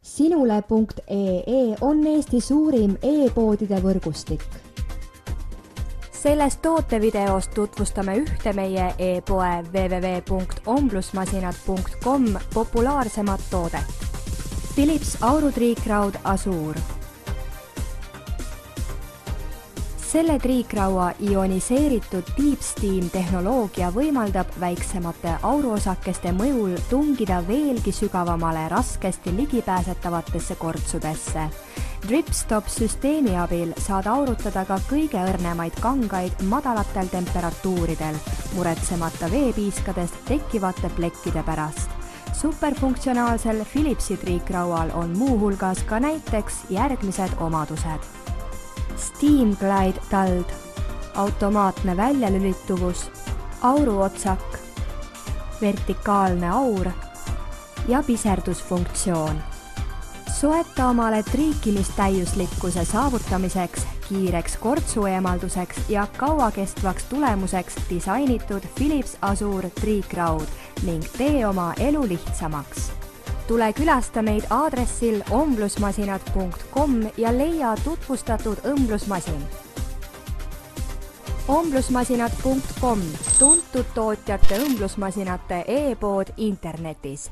Sinule.ee on Eesti suurim e-poodide võrgustik. Selles tootevideos tutvustame ühte meie e-poe www.omblusmasinad.com populaarsemat toodet. Philips aurutriikraud Azur. Selle triikraua ioniseeritud Deep Steam tehnoloogia võimaldab väiksemate auruosakeste mõjul tungida veelgi sügavamale raskesti ligipääsetavatesse kortsudesse. Drip-Stop-süsteemi abil saad aurutada ka kõige õrnemaid kangaid madalatel temperatuuridel, muretsemata veepiiskadest tekkivate plekkide pärast. Superfunktsionaalsel Philipsi triikraual on muuhulgas ka näiteks järgmised omadused. Steam Glide tald, automaatne väljalülituvus, auruotsak, vertikaalne aur ja piserdusfunktsioon. Soeta omale triikimistäiuslikkuse saavutamiseks, kiireks kortsueemalduseks ja kauakestvaks tulemuseks disainitud Philips Azur triikraud ning tee oma elu lihtsamaks. Tule külasta meid aadressil omblusmasinad.com ja leia tutvustatud õmblusmasin. Omblusmasinad.com, tuntud tootjate õmblusmasinate e-pood internetis.